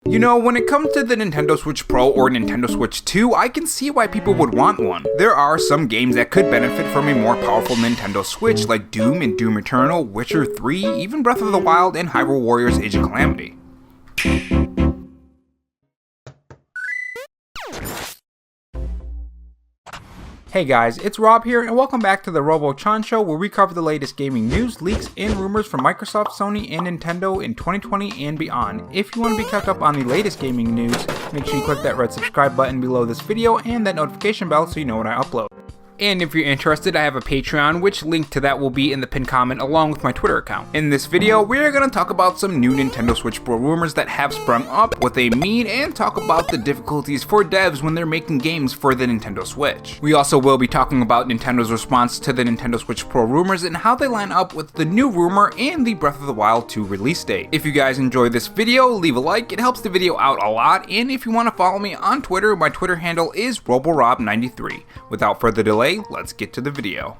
You know, when it comes to the Nintendo Switch Pro or Nintendo Switch 2, I can see why people would want one. There are some games that could benefit from a more powerful Nintendo Switch, like Doom and Doom Eternal, Witcher 3, even Breath of the Wild, and Hyrule Warriors Age of Calamity. Hey guys, it's Rob here, and welcome back to the Robo Show, where we cover the latest gaming news, leaks, and rumors from Microsoft, Sony, and Nintendo in 2020 and beyond. If you want to be kept up on the latest gaming news, make sure you click that red subscribe button below this video and that notification bell so you know when I upload. And if you're interested, I have a Patreon, which link to that will be in the pinned comment along with my Twitter account. In this video, we're going to talk about some new Nintendo Switch Pro rumors that have sprung up, what they mean, and talk about the difficulties for devs when they're making games for the Nintendo Switch. We also will be talking about Nintendo's response to the Nintendo Switch Pro rumors and how they line up with the new rumor and the Breath of the Wild 2 release date. If you guys enjoyed this video, leave a like, it helps the video out a lot, and if you want to follow me on Twitter, my Twitter handle is RoboRob93. Without further delay, let's get to the video.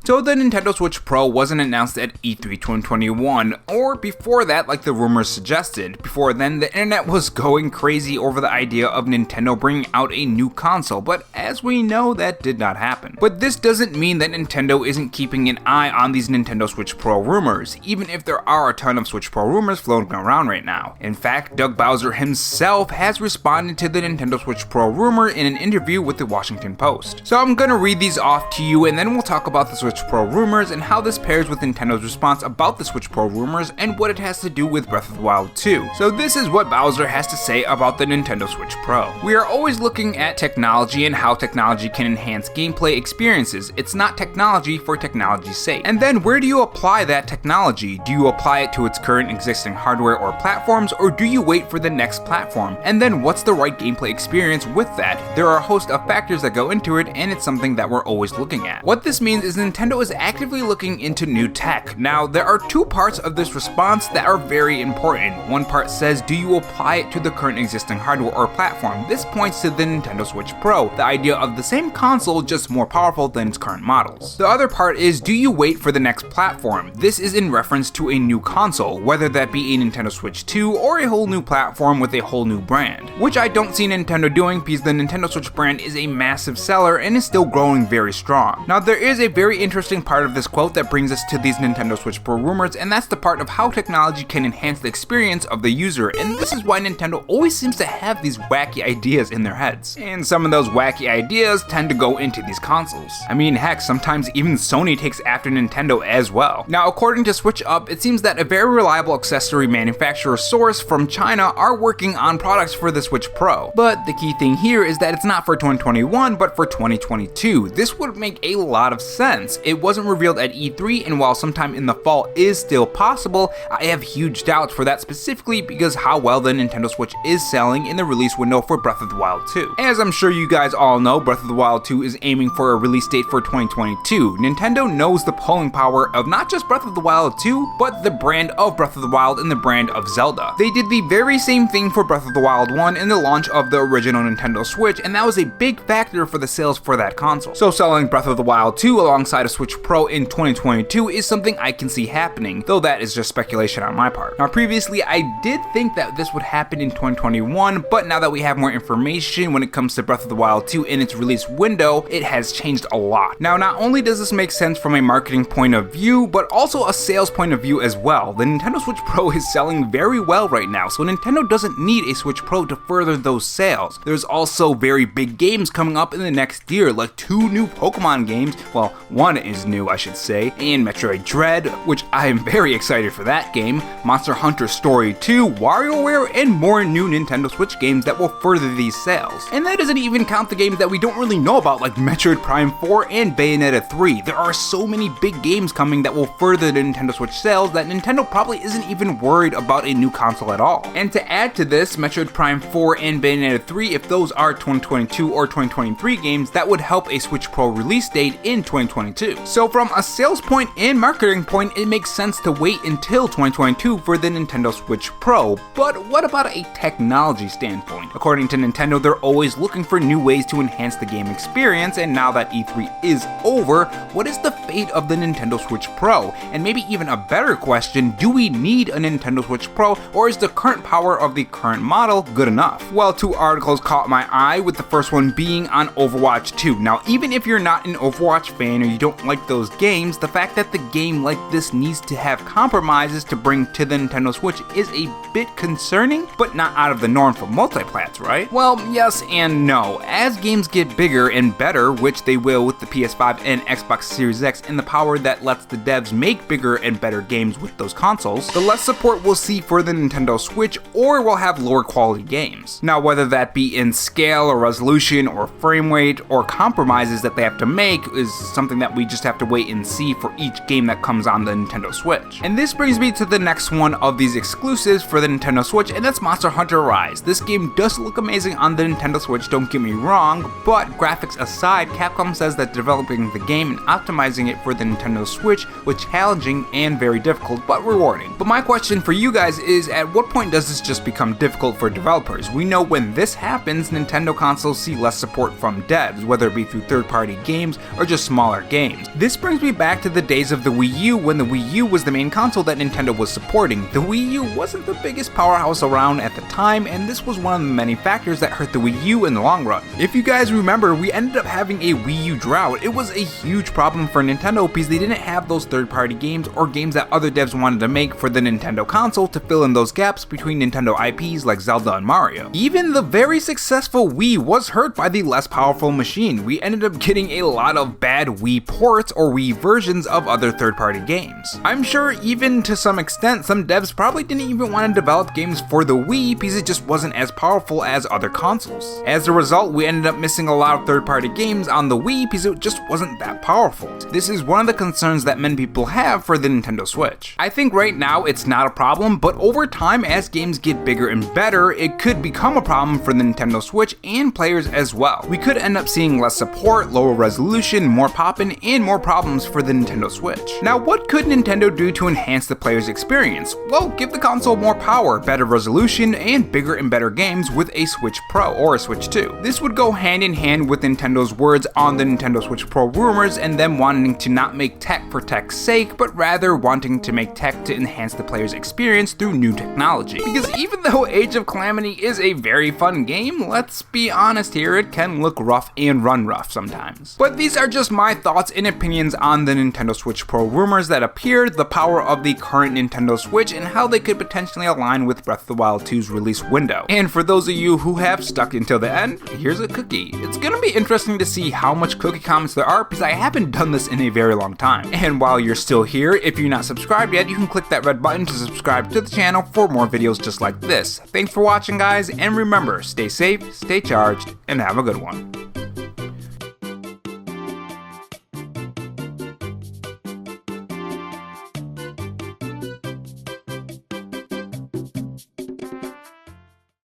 So the Nintendo Switch Pro wasn't announced at E3 2021, or before that like the rumors suggested. Before then, the internet was going crazy over the idea of Nintendo bringing out a new console, but as we know, that did not happen. But this doesn't mean that Nintendo isn't keeping an eye on these Nintendo Switch Pro rumors, even if there are a ton of Switch Pro rumors floating around right now. In fact, Doug Bowser himself has responded to the Nintendo Switch Pro rumor in an interview with the Washington Post. So I'm gonna read these off to you, and then we'll talk about the Switch Pro rumors and how this pairs with Nintendo's response about the Switch Pro rumors and what it has to do with Breath of the Wild 2. So this is what Bowser has to say about the Nintendo Switch Pro. We are always looking at technology and how technology can enhance gameplay experiences. It's not technology for technology's sake. And then where do you apply that technology? Do you apply it to its current existing hardware or platforms, or do you wait for the next platform? And then what's the right gameplay experience with that? There are a host of factors that go into it, and it's something that we're always looking at. What this means is Nintendo is actively looking into new tech. Now, there are two parts of this response that are very important. One part says, do you apply it to the current existing hardware or platform? This points to the Nintendo Switch Pro, the idea of the same console just more powerful than its current models. The other part is, do you wait for the next platform? This is in reference to a new console, whether that be a Nintendo Switch 2 or a whole new platform with a whole new brand, which I don't see Nintendo doing because the Nintendo Switch brand is a massive seller and is still growing very strong. Now, there is a very interesting part of this quote that brings us to these Nintendo Switch Pro rumors, and that's the part of how technology can enhance the experience of the user, and this is why Nintendo always seems to have these wacky ideas in their heads. And some of those wacky ideas tend to go into these consoles. I mean, heck, sometimes even Sony takes after Nintendo as well. Now, according to Switch Up, it seems that a very reliable accessory manufacturer source from China are working on products for the Switch Pro. But the key thing here is that it's not for 2021, but for 2022. This would make a lot of sense. It wasn't revealed at E3, and while sometime in the fall is still possible, I have huge doubts for that, specifically because how well the Nintendo Switch is selling in the release window for Breath of the Wild 2. As I'm sure you guys all know, Breath of the Wild 2 is aiming for a release date for 2022. Nintendo knows the pulling power of not just Breath of the Wild 2, but the brand of Breath of the Wild and the brand of Zelda. They did the very same thing for Breath of the Wild 1 in the launch of the original Nintendo Switch, and that was a big factor for the sales for that console. So selling Breath of the Wild 2 alongside a Switch Pro in 2022 is something I can see happening, though that is just speculation on my part. Now, previously I did think that this would happen in 2021, but now that we have more information when it comes to Breath of the Wild 2 in its release window, it has changed a lot. Now, not only does this make sense from a marketing point of view, but also a sales point of view as well. The Nintendo Switch Pro is selling very well right now, so Nintendo doesn't need a Switch Pro to further those sales. There's also very big games coming up in the next year, like 2 new Pokemon games, well, one is new I should say, and Metroid Dread, which I am very excited for that game, Monster Hunter Story 2, WarioWare, and more new Nintendo Switch games that will further these sales. And that doesn't even count the games that we don't really know about, like Metroid Prime 4 and Bayonneta 3. There are so many big games coming that will further the Nintendo Switch sales that Nintendo probably isn't even worried about a new console at all. And to add to this, Metroid Prime 4 and Bayonneta 3, if those are 2022 or 2023 games, that would help a Switch Pro release date in 2022. too. So from a sales point and marketing point, it makes sense to wait until 2022 for the Nintendo Switch Pro, but what about a technology standpoint? According to Nintendo, they're always looking for new ways to enhance the game experience, and now that E3 is over, what is the fate of the Nintendo Switch Pro? And maybe even a better question, do we need a Nintendo Switch Pro, or is the current power of the current model good enough? Well, two articles caught my eye, with the first one being on Overwatch 2. Now, even if you're not an Overwatch fan or you don't like those games, the fact that the game like this needs to have compromises to bring to the Nintendo Switch is a bit concerning, but not out of the norm for multiplats, right? Well, yes and no. As games get bigger and better, which they will with the PS5 and Xbox Series X, and the power that lets the devs make bigger and better games with those consoles, the less support we'll see for the Nintendo Switch, or we'll have lower quality games. Now, whether that be in scale or resolution or frame rate or compromises that they have to make is something that we just have to wait and see for each game that comes on the Nintendo Switch. And this brings me to the next one of these exclusives for the Nintendo Switch, and that's Monster Hunter Rise. This game does look amazing on the Nintendo Switch, don't get me wrong, but graphics aside, Capcom says that developing the game and optimizing it for the Nintendo Switch was challenging and very difficult, but rewarding. But my question for you guys is, at what point does this just become difficult for developers? We know when this happens, Nintendo consoles see less support from devs, whether it be through third-party games or just smaller games. This brings me back to the days of the Wii U, when the Wii U was the main console that Nintendo was supporting. The Wii U wasn't the biggest powerhouse around at the time, and this was one of the many factors that hurt the Wii U in the long run. If you guys remember, we ended up having a Wii U drought. It was a huge problem for Nintendo because they didn't have those third-party games or games that other devs wanted to make for the Nintendo console to fill in those gaps between Nintendo IPs like Zelda and Mario. Even the very successful Wii was hurt by the less powerful machine. We ended up getting a lot of bad Wii ports or Wii versions of other third-party games. I'm sure even to some extent, some devs probably didn't even want to develop games for the Wii because it just wasn't as powerful as other consoles. As a result, we ended up missing a lot of third-party games on the Wii because it just wasn't that powerful. This is one of the concerns that many people have for the Nintendo Switch. I think right now it's not a problem, but over time, as games get bigger and better, it could become a problem for the Nintendo Switch and players as well. We could end up seeing less support, lower resolution, more poppin', and more problems for the Nintendo Switch. Now, what could Nintendo do to enhance the player's experience? Well, give the console more power, better resolution, and bigger and better games with a Switch Pro or a Switch 2. This would go hand in hand with Nintendo's words on the Nintendo Switch Pro rumors and them wanting to not make tech for tech's sake, but rather wanting to make tech to enhance the player's experience through new technology. Because even though Age of Calamity is a very fun game, let's be honest here, it can look rough and run rough sometimes. But these are just my thoughts and opinions on the Nintendo Switch Pro rumors that appeared, the power of the current Nintendo Switch, and how they could potentially align with Breath of the Wild 2's release window. And for those of you who have stuck until the end, here's a cookie. It's gonna be interesting to see how much cookie comments there are because I haven't done this in a very long time. And while you're still here, if you're not subscribed yet, you can click that red button to subscribe to the channel for more videos just like this. Thanks for watching, guys, and remember, stay safe, stay charged, and have a good one.